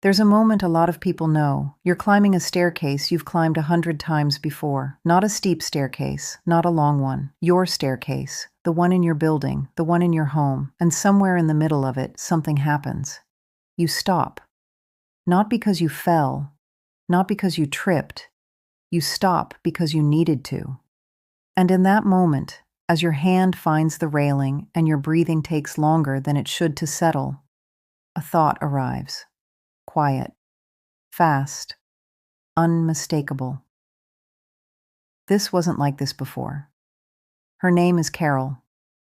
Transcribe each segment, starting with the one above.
There's a moment a lot of people know. You're climbing a staircase you've climbed 100 times before. Not a steep staircase, not a long one. Your staircase, the one in your building, the one in your home, and somewhere in the middle of it, something happens. You stop. Not because you fell, not because you tripped. You stop because you needed to. And in that moment, as your hand finds the railing and your breathing takes longer than it should to settle, a thought arrives. Quiet, fast, unmistakable. This wasn't like this before. Her name is Carol.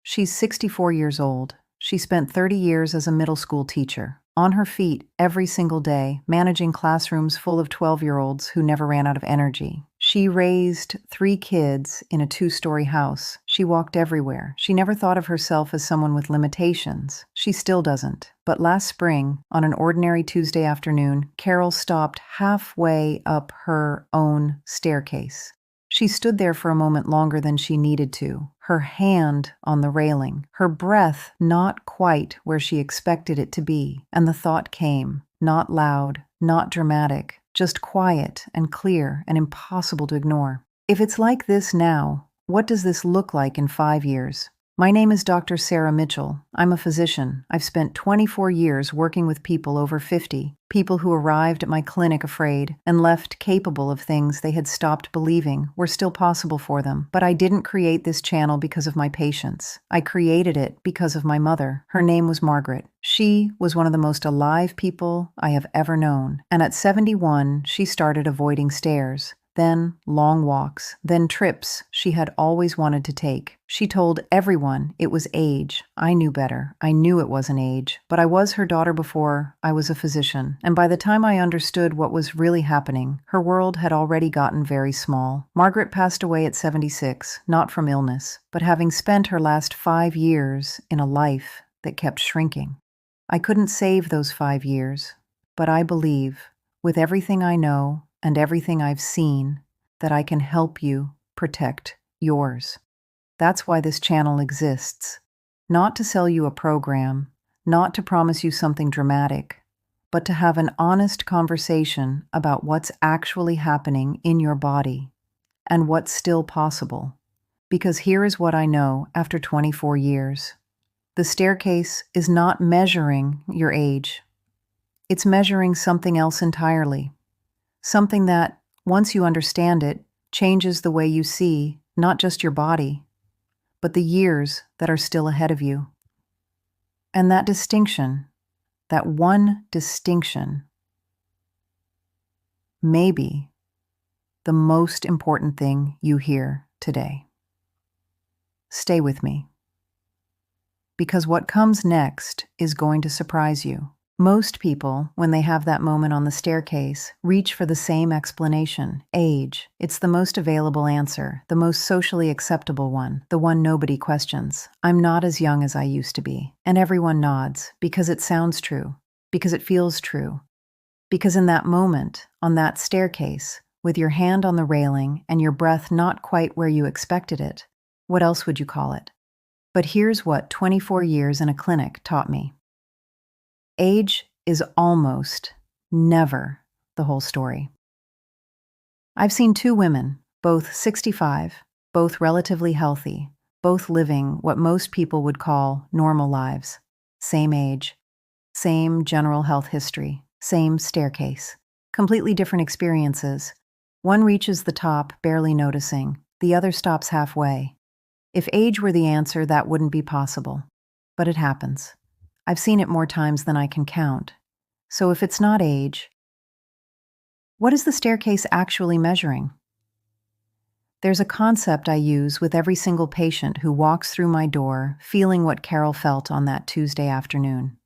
She's 64 years old. She spent 30 years as a middle school teacher, on her feet every single day, managing classrooms full of 12-year-olds who never ran out of energy. She raised 3 kids in a 2-story house. She walked everywhere. She never thought of herself as someone with limitations. She still doesn't. But last spring, on an ordinary Tuesday afternoon, Carol stopped halfway up her own staircase. She stood there for a moment longer than she needed to, her hand on the railing, her breath not quite where she expected it to be, and the thought came, not loud, not dramatic, just quiet and clear and impossible to ignore. If it's like this now, what does this look like in 5 years? My name is Dr. Sarah Mitchell. I'm a physician. I've spent 24 years working with people over 50, people who arrived at my clinic afraid and left capable of things they had stopped believing were still possible for them. But I didn't create this channel because of my patients. I created it because of my mother. Her name was Margaret. She was one of the most alive people I have ever known. And at 71, she started avoiding stairs. Then long walks, then trips she had always wanted to take. She told everyone it was age. I knew better. I knew it wasn't age. But I was her daughter before I was a physician. And by the time I understood what was really happening, her world had already gotten very small. Margaret passed away at 76, not from illness, but having spent her last 5 years in a life that kept shrinking. I couldn't save those 5 years, but I believe, with everything I know, and everything I've seen, that I can help you protect yours. That's why this channel exists. Not to sell you a program, not to promise you something dramatic, but to have an honest conversation about what's actually happening in your body and what's still possible. Because here is what I know after 24 years. The staircase is not measuring your age. It's measuring something else entirely. Something that, once you understand it, changes the way you see not just your body, but the years that are still ahead of you. And that distinction, that one distinction, may be the most important thing you hear today. Stay with me, because what comes next is going to surprise you. Most people, when they have that moment on the staircase, reach for the same explanation: age. It's the most available answer, the most socially acceptable one, the one nobody questions. I'm not as young as I used to be. And everyone nods, because it sounds true, because it feels true. Because in that moment, on that staircase, with your hand on the railing and your breath not quite where you expected it, what else would you call it? But here's what 24 years in a clinic taught me. Age is almost never the whole story. I've seen 2 women, both 65, both relatively healthy, both living what most people would call normal lives. Same age, same general health history, same staircase. Completely different experiences. One reaches the top, barely noticing. The other stops halfway. If age were the answer, that wouldn't be possible. But it happens. I've seen it more times than I can count. So if it's not age, what is the staircase actually measuring? There's a concept I use with every single patient who walks through my door feeling what Carol felt on that Tuesday afternoon.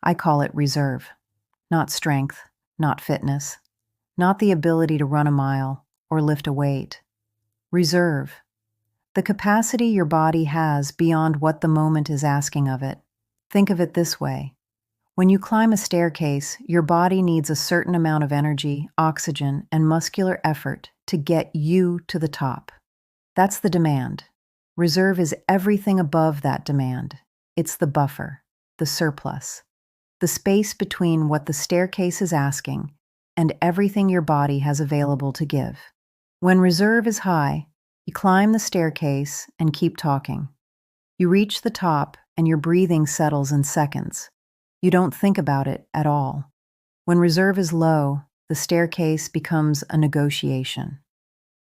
I call it reserve. Not strength, not fitness, not the ability to run a mile or lift a weight. Reserve. The capacity your body has beyond what the moment is asking of it. Think of it this way. When you climb a staircase, your body needs a certain amount of energy, oxygen, and muscular effort to get you to the top. That's the demand. Reserve is everything above that demand. It's the buffer, the surplus. the space between what the staircase is asking and everything your body has available to give. When reserve is high, you climb the staircase and keep talking. You reach the top and your breathing settles in seconds. You don't think about it at all. When reserve is low, the staircase becomes a negotiation.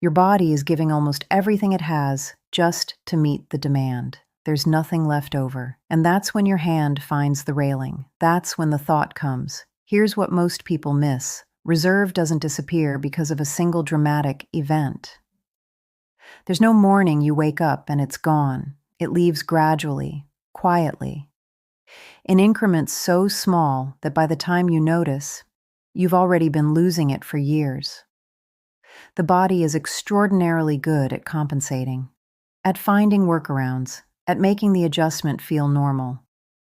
Your body is giving almost everything it has just to meet the demand. There's nothing left over. And that's when your hand finds the railing. That's when the thought comes. Here's what most people miss. Reserve doesn't disappear because of a single dramatic event. There's no morning you wake up and it's gone. It leaves gradually, quietly, in increments so small that by the time you notice, you've already been losing it for years. The body is extraordinarily good at compensating, at finding workarounds, at making the adjustment feel normal.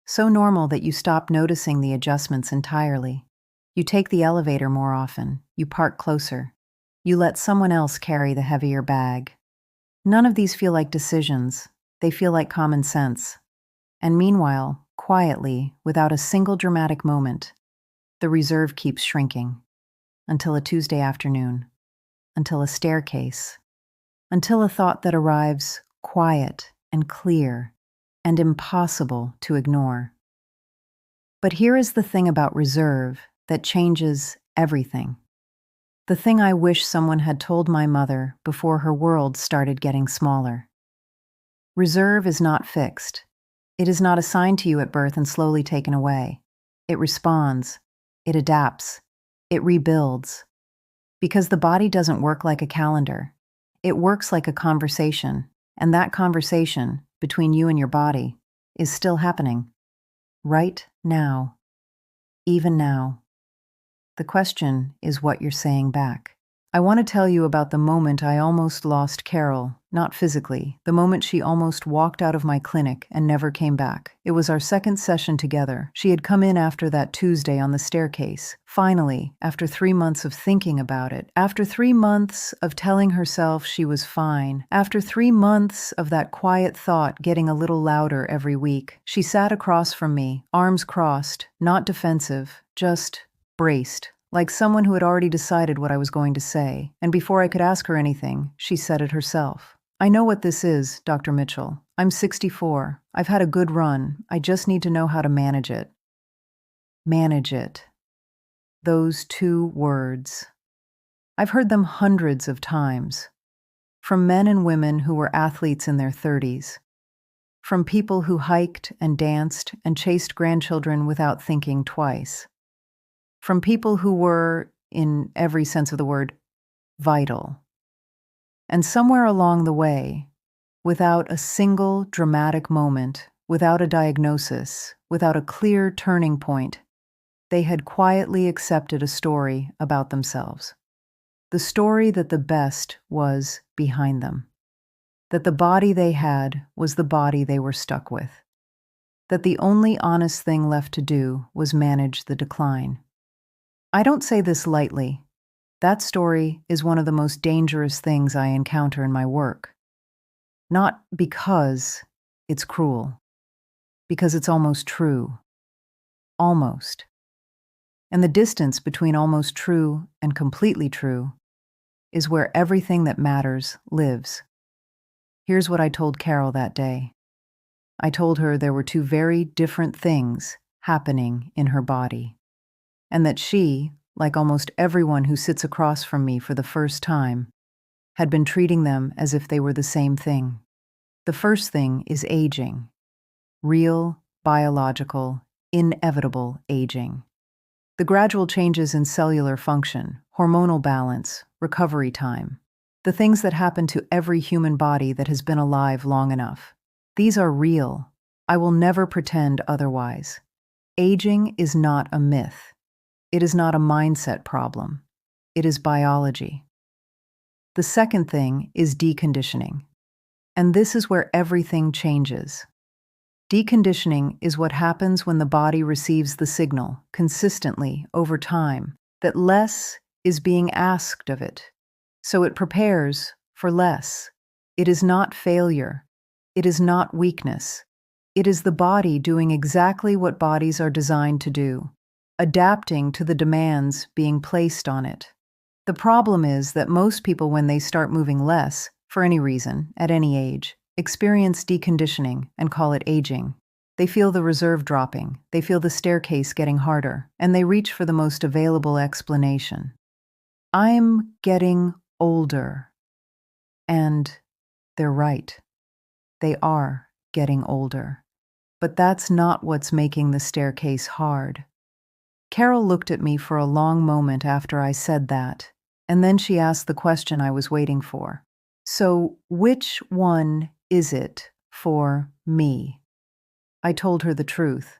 So normal that you stop noticing the adjustments entirely. You take the elevator more often, you park closer, you let someone else carry the heavier bag. None of these feel like decisions, they feel like common sense. And meanwhile, quietly, without a single dramatic moment, the reserve keeps shrinking. Until a Tuesday afternoon. Until a staircase. Until a thought that arrives quiet and clear and impossible to ignore. But here is the thing about reserve that changes everything. The thing I wish someone had told my mother before her world started getting smaller. Reserve is not fixed. It is not assigned to you at birth and slowly taken away. It responds. It adapts. It rebuilds. Because the body doesn't work like a calendar. It works like a conversation, and that conversation between you and your body is still happening. Right now. Even now. The question is what you're saying back. I want to tell you about the moment I almost lost Carol, not physically, the moment she almost walked out of my clinic and never came back. It was our second session together. She had come in after that Tuesday on the staircase. Finally, after 3 months of thinking about it, after 3 months of telling herself she was fine, after 3 months of that quiet thought getting a little louder every week, she sat across from me, arms crossed, not defensive, just braced. Like someone who had already decided what I was going to say, and before I could ask her anything, she said it herself. I know what this is, Dr. Mitchell. I'm 64. I've had a good run. I just need to know how to manage it. Manage it. Those 2 words. I've heard them hundreds of times. From men and women who were athletes in their 30s. From people who hiked and danced and chased grandchildren without thinking twice. From people who were, in every sense of the word, vital. And somewhere along the way, without a single dramatic moment, without a diagnosis, without a clear turning point, they had quietly accepted a story about themselves. The story that the best was behind them. That the body they had was the body they were stuck with. That the only honest thing left to do was manage the decline. I don't say this lightly. That story is one of the most dangerous things I encounter in my work. Not because it's cruel, because it's almost true. Almost. And the distance between almost true and completely true is where everything that matters lives. Here's what I told Carol that day. I told her there were 2 very different things happening in her body. And that she, like almost everyone who sits across from me for the first time, had been treating them as if they were the same thing. The first thing is aging. Real, biological, inevitable aging. The gradual changes in cellular function, hormonal balance, recovery time. The things that happen to every human body that has been alive long enough. These are real. I will never pretend otherwise. Aging is not a myth. It is not a mindset problem. It is biology. The second thing is deconditioning. And this is where everything changes. Deconditioning is what happens when the body receives the signal, consistently, over time, that less is being asked of it. So it prepares for less. It is not failure. It is not weakness. It is the body doing exactly what bodies are designed to do, adapting to the demands being placed on it. The problem is that most people, when they start moving less, for any reason, at any age, experience deconditioning and call it aging. They feel the reserve dropping, they feel the staircase getting harder, and they reach for the most available explanation. I'm getting older. And they're right. They are getting older. But that's not what's making the staircase hard. Carol looked at me for a long moment after I said that, and then she asked the question I was waiting for. So, which one is it for me? I told her the truth.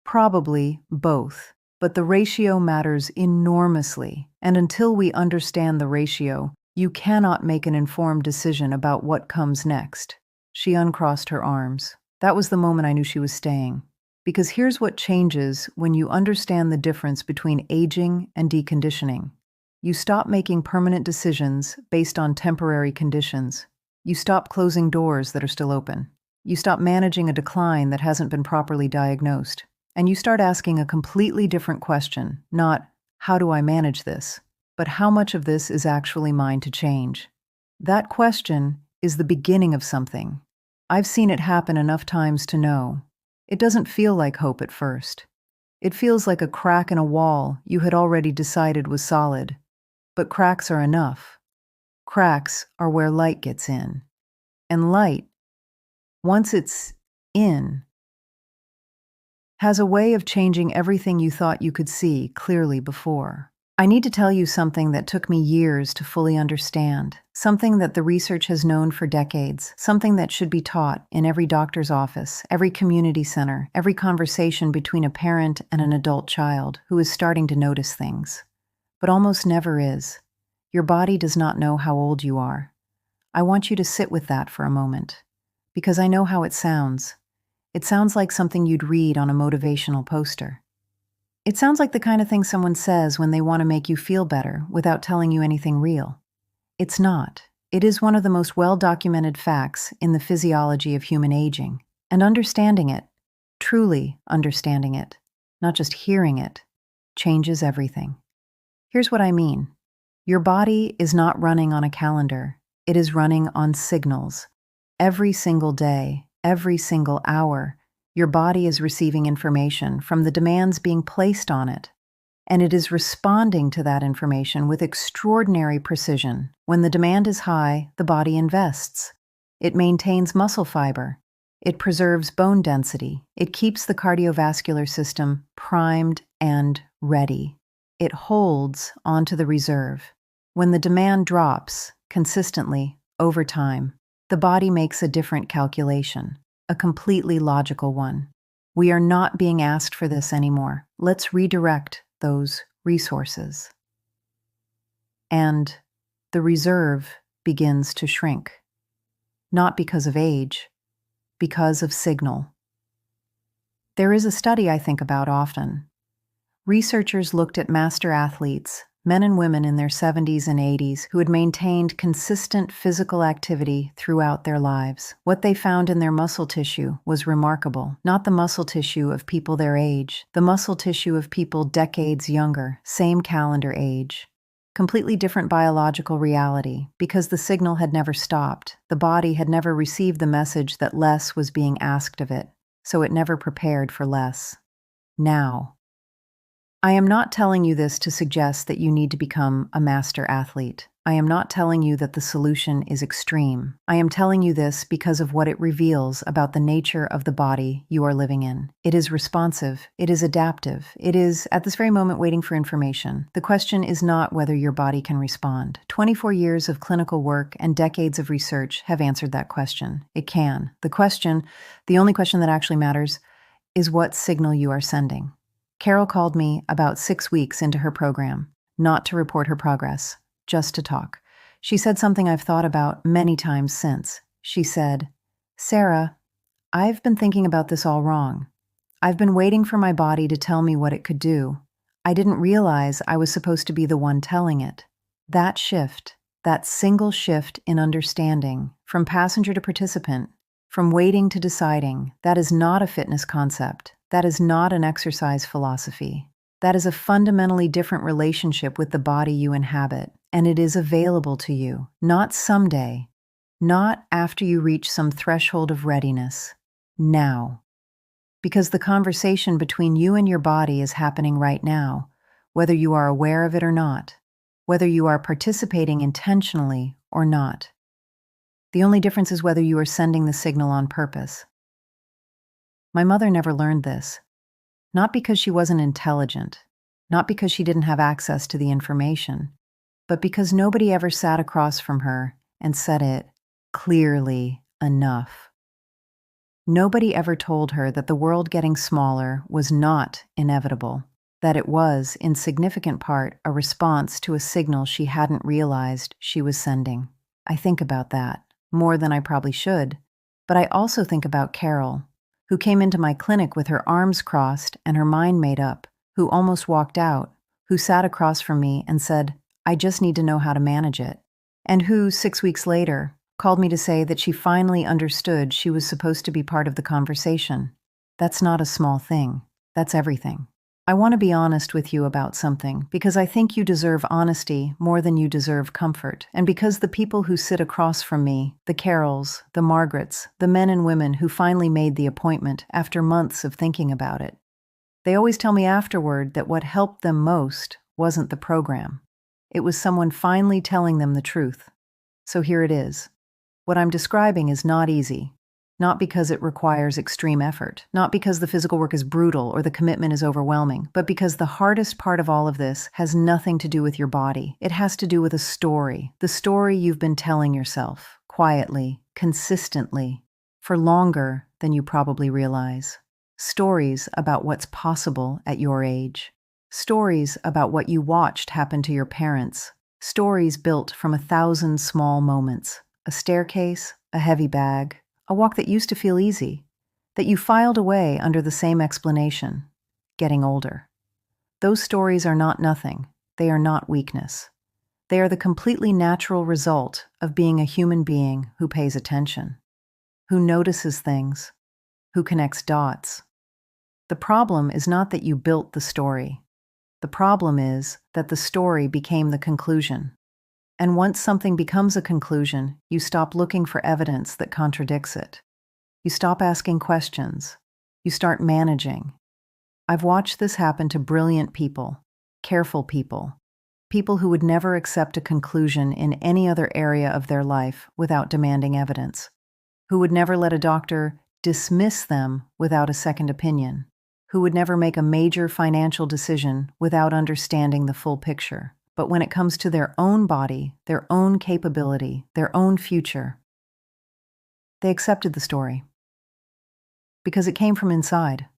Probably both, but the ratio matters enormously, and until we understand the ratio, you cannot make an informed decision about what comes next. She uncrossed her arms. That was the moment I knew she was staying. Because here's what changes when you understand the difference between aging and deconditioning. You stop making permanent decisions based on temporary conditions. You stop closing doors that are still open. You stop managing a decline that hasn't been properly diagnosed. And you start asking a completely different question, not, how do I manage this? But how much of this is actually mine to change? That question is the beginning of something. I've seen it happen enough times to know. It doesn't feel like hope at first. It feels like a crack in a wall you had already decided was solid. But cracks are enough. Cracks are where light gets in. And light, once it's in, has a way of changing everything you thought you could see clearly before. I need to tell you something that took me years to fully understand, something that the research has known for decades, something that should be taught in every doctor's office, every community center, every conversation between a parent and an adult child who is starting to notice things. But almost never is. Your body does not know how old you are. I want you to sit with that for a moment, because I know how it sounds. It sounds like something you'd read on a motivational poster. It sounds like the kind of thing someone says when they want to make you feel better without telling you anything real. It's not. It is one of the most well-documented facts in the physiology of human aging. And understanding it, truly understanding it, not just hearing it, changes everything. Here's what I mean. Your body is not running on a calendar. It is running on signals. Every single day, every single hour, your body is receiving information from the demands being placed on it, and it is responding to that information with extraordinary precision. When the demand is high, the body invests. It maintains muscle fiber. It preserves bone density. It keeps the cardiovascular system primed and ready. It holds onto the reserve. When the demand drops consistently over time, the body makes a different calculation. A completely logical one. We are not being asked for this anymore. Let's redirect those resources. And the reserve begins to shrink. Not because of age, because of signal. There is a study I think about often. Researchers looked at master athletes, men and women in their 70s and 80s who had maintained consistent physical activity throughout their lives. What they found in their muscle tissue was remarkable. Not the muscle tissue of people their age, the muscle tissue of people decades younger, same calendar age. Completely different biological reality, because the signal had never stopped. The body had never received the message that less was being asked of it, so it never prepared for less. Now, I am not telling you this to suggest that you need to become a master athlete. I am not telling you that the solution is extreme. I am telling you this because of what it reveals about the nature of the body you are living in. It is responsive. It is adaptive. It is, at this very moment, waiting for information. The question is not whether your body can respond. 24 years of clinical work and decades of research have answered that question. It can. The only question that actually matters, is what signal you are sending. Carol called me about 6 weeks into her program, not to report her progress, just to talk. She said something I've thought about many times since. She said, "Sarah, I've been thinking about this all wrong. I've been waiting for my body to tell me what it could do. I didn't realize I was supposed to be the one telling it." That shift, that single shift in understanding, from passenger to participant, From waiting to deciding, that is not a fitness concept. That is not an exercise philosophy. That is a fundamentally different relationship with the body you inhabit, and it is available to you, not someday, not after you reach some threshold of readiness, now. Because the conversation between you and your body is happening right now, whether you are aware of it or not, whether you are participating intentionally or not. The only difference is whether you are sending the signal on purpose. My mother never learned this, not because she wasn't intelligent, not because she didn't have access to the information, but because nobody ever sat across from her and said it clearly enough. Nobody ever told her that the world getting smaller was not inevitable, that it was, in significant part, a response to a signal she hadn't realized she was sending. I think about that, more than I probably should, but I also think about Carol, who came into my clinic with her arms crossed and her mind made up, who almost walked out, who sat across from me and said, "I just need to know how to manage it," and who, 6 weeks later, called me to say that she finally understood she was supposed to be part of the conversation. That's not a small thing. That's everything. I want to be honest with you about something, because I think you deserve honesty more than you deserve comfort, and because the people who sit across from me, the Carols, the Margarets, the men and women who finally made the appointment after months of thinking about it, they always tell me afterward that what helped them most wasn't the program. It was someone finally telling them the truth. So here it is. What I'm describing is not easy. Not because it requires extreme effort, not because the physical work is brutal or the commitment is overwhelming, but because the hardest part of all of this has nothing to do with your body. It has to do with a story, the story you've been telling yourself, quietly, consistently, for longer than you probably realize. Stories about what's possible at your age. Stories about what you watched happen to your parents. Stories built from 1,000 small moments. A staircase, a heavy bag, a walk that used to feel easy, that you filed away under the same explanation, getting older. Those stories are not nothing. They are not weakness. They are the completely natural result of being a human being who pays attention, who notices things, who connects dots. The problem is not that you built the story. The problem is that the story became the conclusion. And once something becomes a conclusion, you stop looking for evidence that contradicts it. You stop asking questions. You start managing. I've watched this happen to brilliant people, careful people, people who would never accept a conclusion in any other area of their life without demanding evidence, who would never let a doctor dismiss them without a second opinion, who would never make a major financial decision without understanding the full picture. But when it comes to their own body, their own capability, their own future, they accepted the story. Because it came from inside.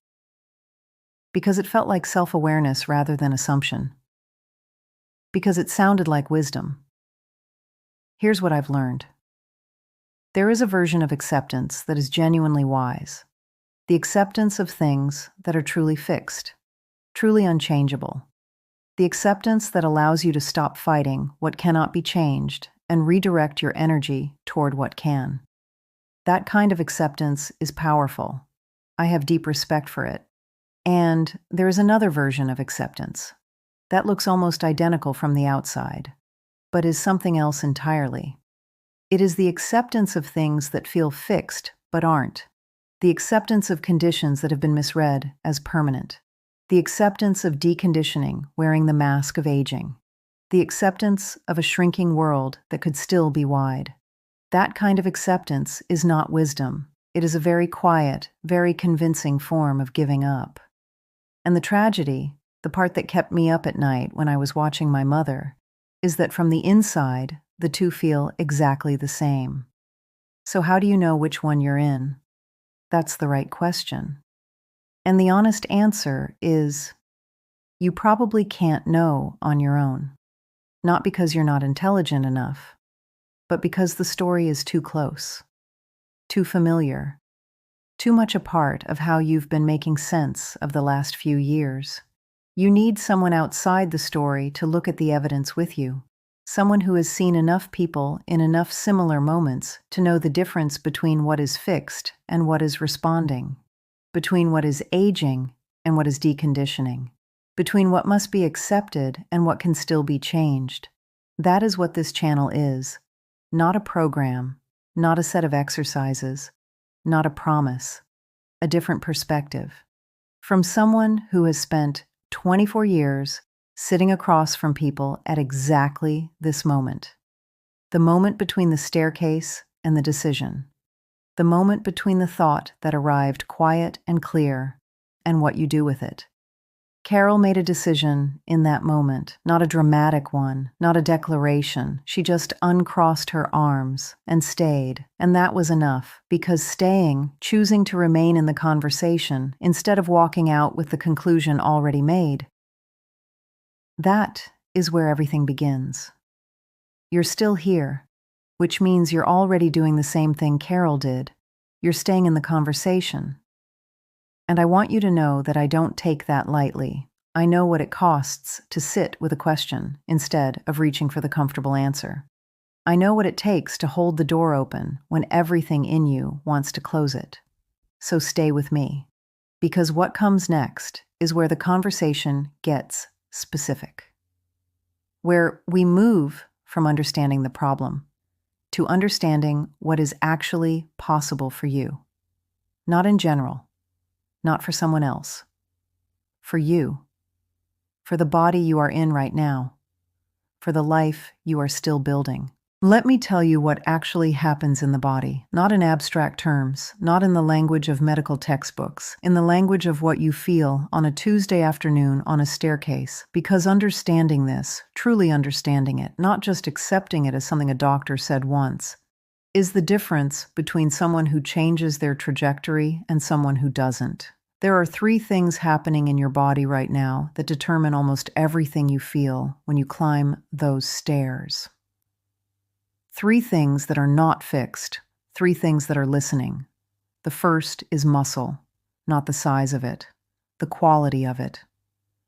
Because it felt like self-awareness rather than assumption. Because it sounded like wisdom. Here's what I've learned. There is a version of acceptance that is genuinely wise. The acceptance of things that are truly fixed, truly unchangeable. The acceptance that allows you to stop fighting what cannot be changed and redirect your energy toward what can. That kind of acceptance is powerful. I have deep respect for it. And there is another version of acceptance that looks almost identical from the outside, but is something else entirely. It is the acceptance of things that feel fixed but aren't. The acceptance of conditions that have been misread as permanent. The acceptance of deconditioning, wearing the mask of aging. The acceptance of a shrinking world that could still be wide. That kind of acceptance is not wisdom. It is a very quiet, very convincing form of giving up. And the tragedy, the part that kept me up at night when I was watching my mother, is that from the inside, the two feel exactly the same. So how do you know which one you're in? That's the right question. And the honest answer is, you probably can't know on your own. Not because you're not intelligent enough, but because the story is too close, too familiar, too much a part of how you've been making sense of the last few years. You need someone outside the story to look at the evidence with you. Someone who has seen enough people in enough similar moments to know the difference between what is fixed and what is responding, between what is aging and what is deconditioning, between what must be accepted and what can still be changed. That is what this channel is. Not a program, not a set of exercises, not a promise, a different perspective. From someone who has spent 24 years sitting across from people at exactly this moment. The moment between the staircase and the decision. The moment between the thought that arrived quiet and clear and what you do with it. Carol made a decision in that moment, not a dramatic one, not a declaration. She just uncrossed her arms and stayed, and that was enough, because staying, choosing to remain in the conversation instead of walking out with the conclusion already made, that is where everything begins. You're still here, which means you're already doing the same thing Carol did. You're staying in the conversation. And I want you to know that I don't take that lightly. I know what it costs to sit with a question instead of reaching for the comfortable answer. I know what it takes to hold the door open when everything in you wants to close it. So stay with me, because what comes next is where the conversation gets specific, where we move from understanding the problem to understanding what is actually possible for you, not in general, not for someone else, for you, for the body you are in right now, for the life you are still building. Let me tell you what actually happens in the body, not in abstract terms, not in the language of medical textbooks, in the language of what you feel on a Tuesday afternoon on a staircase, because understanding this, truly understanding it, not just accepting it as something a doctor said once, is the difference between someone who changes their trajectory and someone who doesn't. There are 3 things happening in your body right now that determine almost everything you feel when you climb those stairs. 3 things that are not fixed, 3 things that are listening. The first is muscle, not the size of it, the quality of it.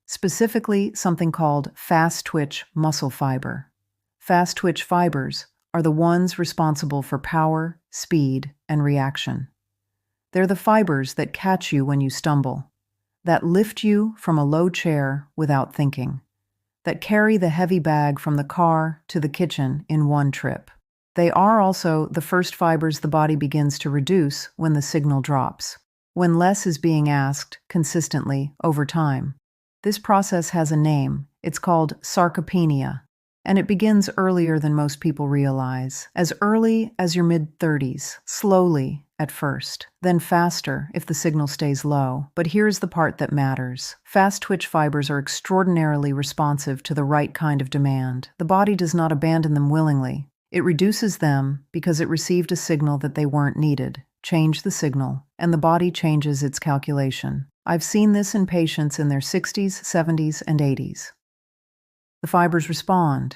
Specifically, something called fast-twitch muscle fiber. Fast-twitch fibers are the ones responsible for power, speed, and reaction. They're the fibers that catch you when you stumble, that lift you from a low chair without thinking, that carry the heavy bag from the car to the kitchen in one trip. They are also the first fibers the body begins to reduce when the signal drops, when less is being asked consistently over time. This process has a name. It's called sarcopenia, and it begins earlier than most people realize, as early as your mid-30s, slowly at first, then faster if the signal stays low. But here's the part that matters. Fast-twitch fibers are extraordinarily responsive to the right kind of demand. The body does not abandon them willingly. It reduces them because it received a signal that they weren't needed. Change the signal, and the body changes its calculation. I've seen this in patients in their 60s, 70s, and 80s. The fibers respond,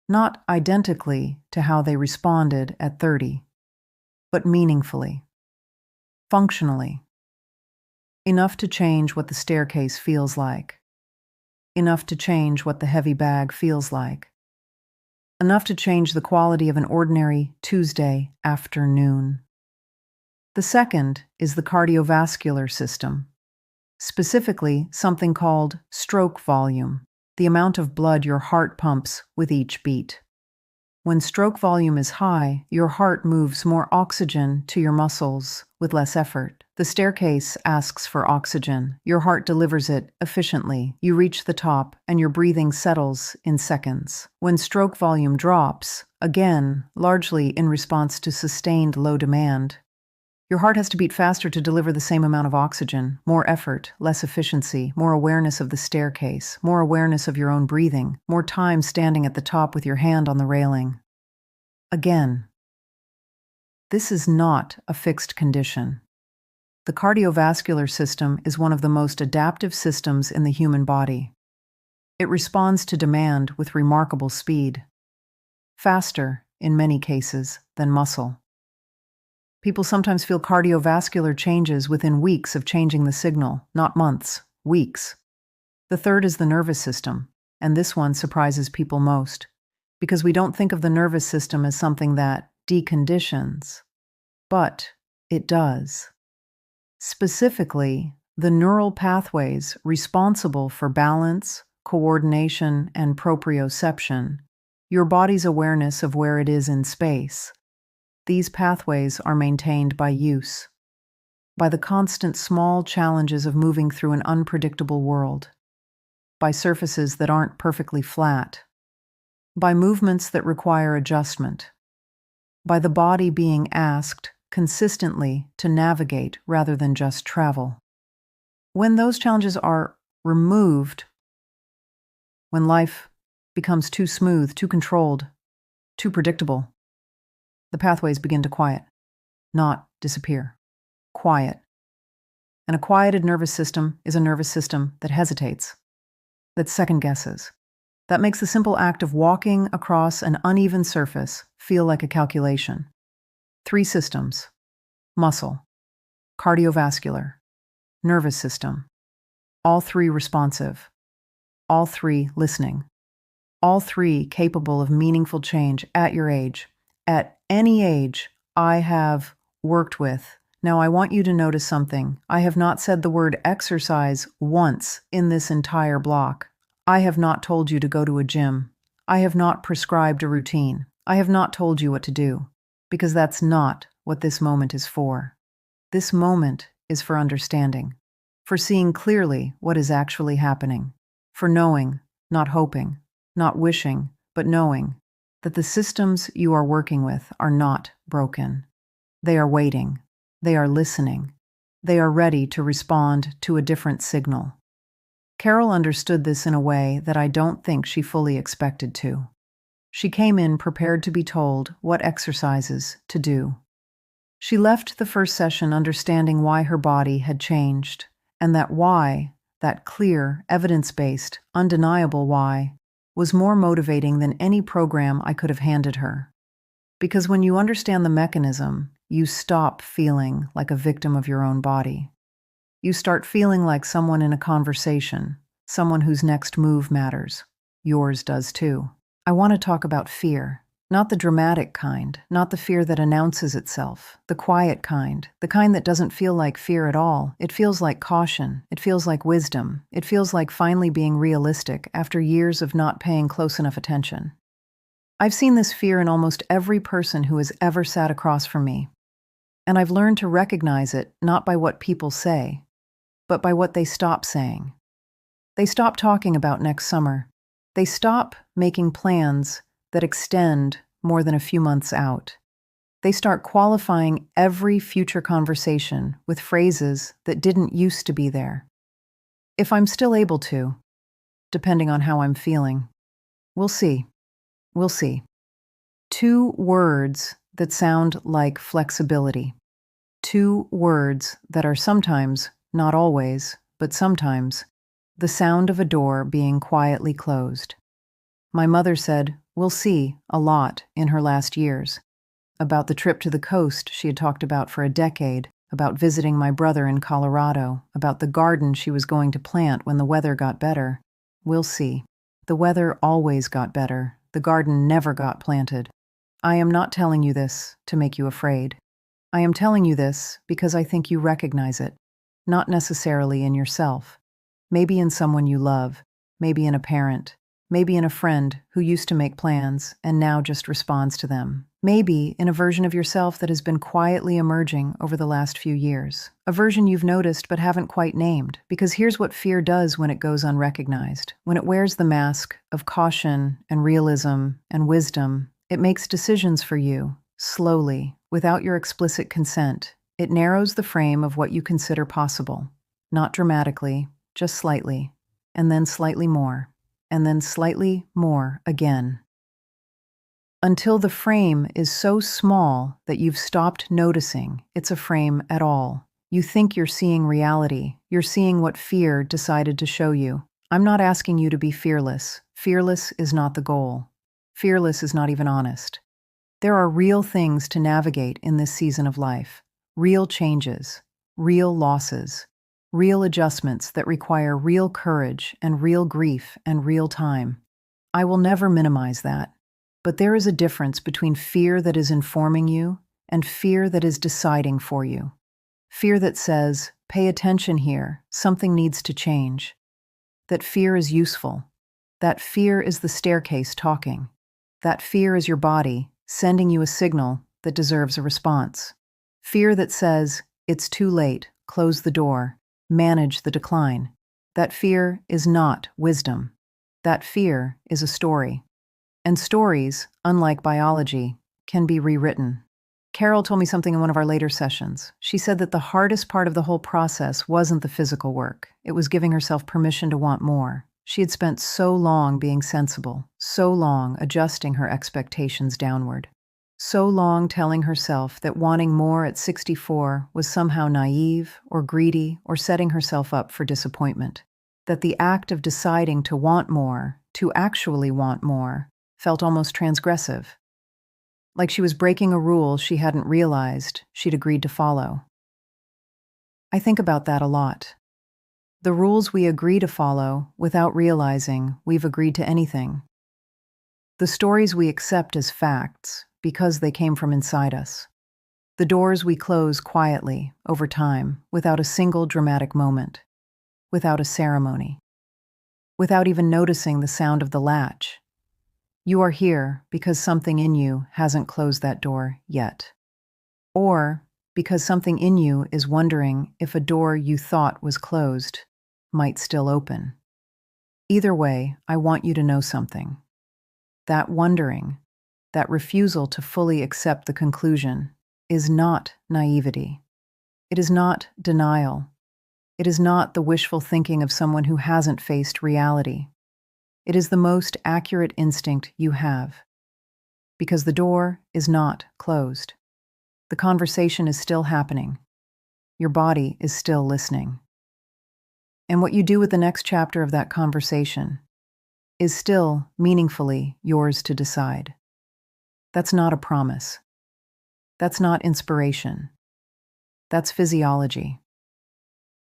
not identically to how they responded at 30, but meaningfully, functionally. Enough to change what the staircase feels like. Enough to change what the heavy bag feels like. Enough to change the quality of an ordinary Tuesday afternoon. The second is the cardiovascular system, specifically something called stroke volume, the amount of blood your heart pumps with each beat. When stroke volume is high, your heart moves more oxygen to your muscles with less effort. The staircase asks for oxygen. Your heart delivers it efficiently. You reach the top, and your breathing settles in seconds. When stroke volume drops, again, largely in response to sustained low demand, your heart has to beat faster to deliver the same amount of oxygen, more effort, less efficiency, more awareness of the staircase, more awareness of your own breathing, more time standing at the top with your hand on the railing. Again, this is not a fixed condition. The cardiovascular system is one of the most adaptive systems in the human body. It responds to demand with remarkable speed, faster, in many cases, than muscle. People sometimes feel cardiovascular changes within weeks of changing the signal, not months, weeks. The third is the nervous system, and this one surprises people most. because we don't think of the nervous system as something that deconditions, but it does. Specifically, the neural pathways responsible for balance, coordination, and proprioception, your body's awareness of where it is in space. These pathways are maintained by use, by the constant small challenges of moving through an unpredictable world, by surfaces that aren't perfectly flat, by movements that require adjustment, by the body being asked consistently to navigate rather than just travel. When those challenges are removed, when life becomes too smooth, too controlled, too predictable, the pathways begin to quiet, not disappear. Quiet. And a quieted nervous system is a nervous system that hesitates, that second guesses, that makes the simple act of walking across an uneven surface feel like a calculation. 3 systems: muscle, cardiovascular, nervous system. All 3 responsive, all 3 listening, all 3 capable of meaningful change at your age, at any age I have worked with. Now I want you to notice something. I have not said the word exercise once in this entire block. I have not told you to go to a gym. I have not prescribed a routine. I have not told you what to do, because that's not what this moment is for. This moment is for understanding, for seeing clearly what is actually happening, for knowing, not hoping, not wishing, but knowing that the systems you are working with are not broken. They are waiting. They are listening. They are ready to respond to a different signal. Carol understood this in a way that I don't think she fully expected to. She came in prepared to be told what exercises to do. She left the first session understanding why her body had changed, and that why, that clear, evidence-based, undeniable why, was more motivating than any program I could have handed her. Because when you understand the mechanism, you stop feeling like a victim of your own body. You start feeling like someone in a conversation, someone whose next move matters. Yours does too. I want to talk about fear, not the dramatic kind, not the fear that announces itself, the quiet kind, the kind that doesn't feel like fear at all. It feels like caution. It feels like wisdom. It feels like finally being realistic after years of not paying close enough attention. I've seen this fear in almost every person who has ever sat across from me. And I've learned to recognize it not by what people say, but by what they stop saying. They stop talking about next summer. They stop making plans that extend more than a few months out. They start qualifying every future conversation with phrases that didn't used to be there. If I'm still able to, depending on how I'm feeling. We'll see. We'll see. 2 words that sound like flexibility. 2 words that are sometimes, not always, but sometimes, the sound of a door being quietly closed. My mother said, "We'll see," a lot in her last years. About the trip to the coast she had talked about for a decade, about visiting my brother in Colorado, about the garden she was going to plant when the weather got better. We'll see. The weather always got better. The garden never got planted. I am not telling you this to make you afraid. I am telling you this because I think you recognize it, not necessarily in yourself. Maybe in someone you love, maybe in a parent, maybe in a friend who used to make plans and now just responds to them. Maybe in a version of yourself that has been quietly emerging over the last few years. A version you've noticed but haven't quite named, because here's what fear does when it goes unrecognized. When it wears the mask of caution and realism and wisdom, it makes decisions for you, slowly, without your explicit consent. It narrows the frame of what you consider possible. Not dramatically, just slightly, and then slightly more, and then slightly more again. Until the frame is so small that you've stopped noticing it's a frame at all. You think you're seeing reality. You're seeing what fear decided to show you. I'm not asking you to be fearless. Fearless is not the goal. Fearless is not even honest. There are real things to navigate in this season of life. Real changes, real losses, real adjustments that require real courage and real grief and real time. I will never minimize that. But there is a difference between fear that is informing you and fear that is deciding for you. Fear that says, pay attention here, something needs to change. That fear is useful. That fear is the staircase talking. That fear is your body sending you a signal that deserves a response. Fear that says, it's too late, close the door, manage the decline. That fear is not wisdom. That fear is a story. And stories, unlike biology, can be rewritten. Carol told me something in one of our later sessions. She said that the hardest part of the whole process wasn't the physical work. It was giving herself permission to want more. She had spent so long being sensible, so long adjusting her expectations downward, so long telling herself that wanting more at 64 was somehow naive or greedy or setting herself up for disappointment. That the act of deciding to want more, to actually want more, felt almost transgressive. Like she was breaking a rule she hadn't realized she'd agreed to follow. I think about that a lot. The rules we agree to follow without realizing we've agreed to anything. The stories we accept as facts because they came from inside us. The doors we close quietly over time without a single dramatic moment, without a ceremony, without even noticing the sound of the latch. You are here because something in you hasn't closed that door yet. Or because something in you is wondering if a door you thought was closed might still open. Either way, I want you to know something. That wondering, that refusal to fully accept the conclusion, is not naivety. It is not denial. It is not the wishful thinking of someone who hasn't faced reality. It is the most accurate instinct you have. Because the door is not closed. The conversation is still happening. Your body is still listening. And what you do with the next chapter of that conversation is still meaningfully yours to decide. That's not a promise. That's not inspiration. That's physiology.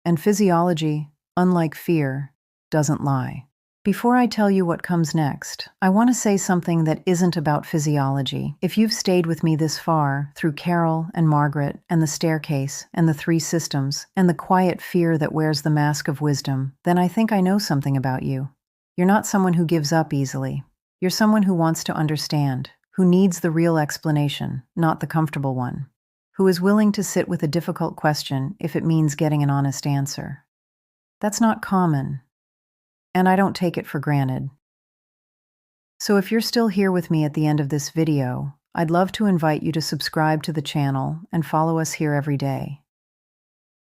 And physiology, unlike fear, doesn't lie. Before I tell you what comes next, I want to say something that isn't about physiology. If you've stayed with me this far, through Carol and Margaret and the staircase and the 3 systems and the quiet fear that wears the mask of wisdom, then I think I know something about you. You're not someone who gives up easily. You're someone who wants to understand, who needs the real explanation, not the comfortable one, who is willing to sit with a difficult question if it means getting an honest answer. That's not common. And I don't take it for granted. So if you're still here with me at the end of this video, I'd love to invite you to subscribe to the channel and follow us here every day.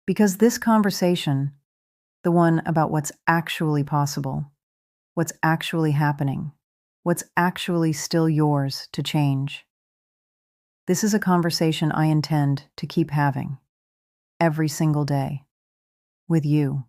Because this conversation, the one about what's actually possible, what's actually happening, what's actually still yours to change, this is a conversation I intend to keep having every single day with you.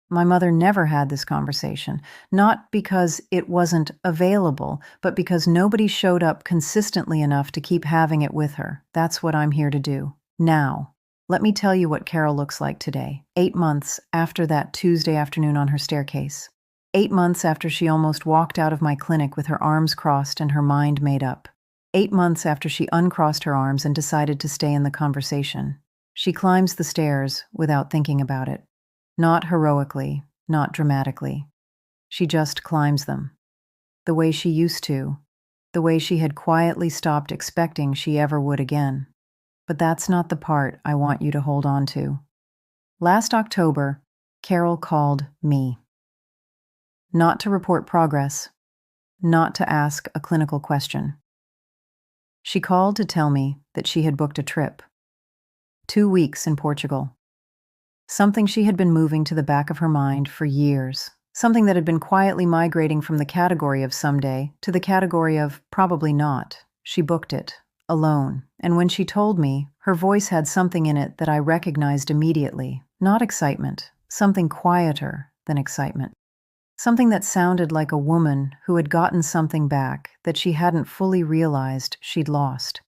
My mother never had this conversation, not because it wasn't available, but because nobody showed up consistently enough to keep having it with her. That's what I'm here to do. Now, let me tell you what Carol looks like today, 8 months after that Tuesday afternoon on her staircase. 8 months after she almost walked out of my clinic with her arms crossed and her mind made up. 8 months after she uncrossed her arms and decided to stay in the conversation. She climbs the stairs without thinking about it. Not heroically, not dramatically. She just climbs them. The way she used to, the way she had quietly stopped expecting she ever would again. But that's not the part I want you to hold on to. Last October, Carol called me. Not to report progress, not to ask a clinical question. She called to tell me that she had booked a trip. 2 weeks in Portugal. Something she had been moving to the back of her mind for years. Something that had been quietly migrating from the category of someday to the category of probably not. She booked it, alone, and when she told me, her voice had something in it that I recognized immediately. Not excitement, something quieter than excitement. Something that sounded like a woman who had gotten something back that she hadn't fully realized she'd lost.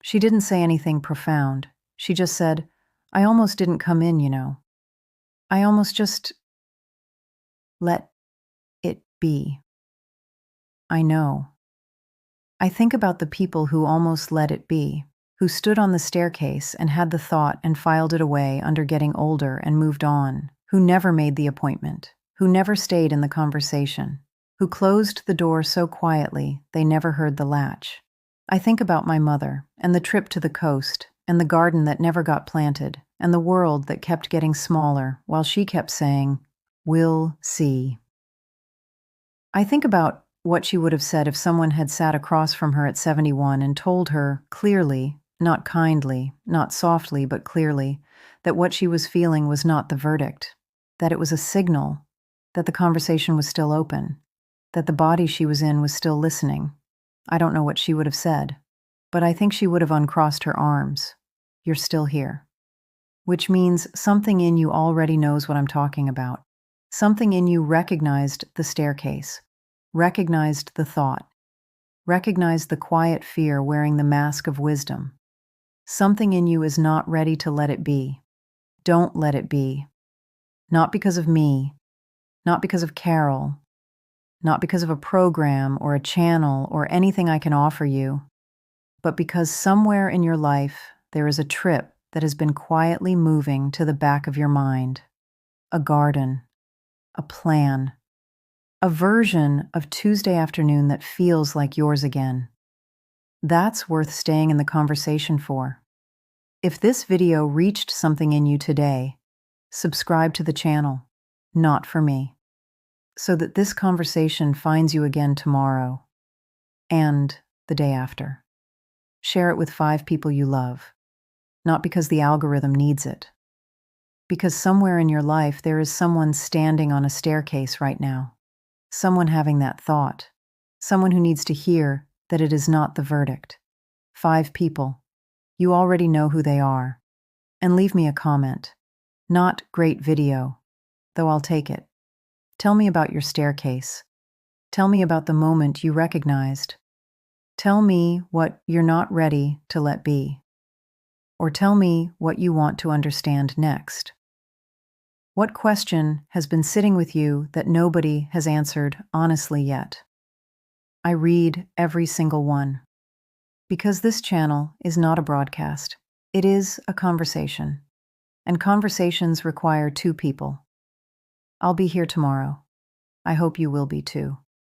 She didn't say anything profound. She just said, I almost didn't come in, you know. I almost just let it be. I know. I think about the people who almost let it be, who stood on the staircase and had the thought and filed it away under getting older and moved on, who never made the appointment, who never stayed in the conversation, who closed the door so quietly they never heard the latch. I think about my mother, and the trip to the coast, and the garden that never got planted, and the world that kept getting smaller while she kept saying, "We'll see." I think about what she would have said if someone had sat across from her at 71 and told her clearly, not kindly, not softly, but clearly, that what she was feeling was not the verdict, that it was a signal, that the conversation was still open, that the body she was in was still listening. I don't know what she would have said, but I think she would have uncrossed her arms. You're still here. Which means something in you already knows what I'm talking about. Something in you recognized the staircase, recognized the thought, recognized the quiet fear wearing the mask of wisdom. Something in you is not ready to let it be. Don't let it be. Not because of me, not because of Carol, not because of a program or a channel or anything I can offer you, but because somewhere in your life there is a trip that has been quietly moving to the back of your mind. A garden, a plan, a version of Tuesday afternoon that feels like yours again. That's worth staying in the conversation for. If this video reached something in you today, subscribe to the channel, not for me, so that this conversation finds you again tomorrow and the day after. Share it with 5 people you love, not because the algorithm needs it, because somewhere in your life there is someone standing on a staircase right now, someone having that thought, someone who needs to hear that it is not the verdict. 5 people. You already know who they are. And leave me a comment. Not great video, though I'll take it. Tell me about your staircase. Tell me about the moment you recognized. Tell me what you're not ready to let be. Or tell me what you want to understand next. What question has been sitting with you that nobody has answered honestly yet? I read every single one. Because this channel is not a broadcast. It is a conversation. And conversations require 2 people. I'll be here tomorrow. I hope you will be too.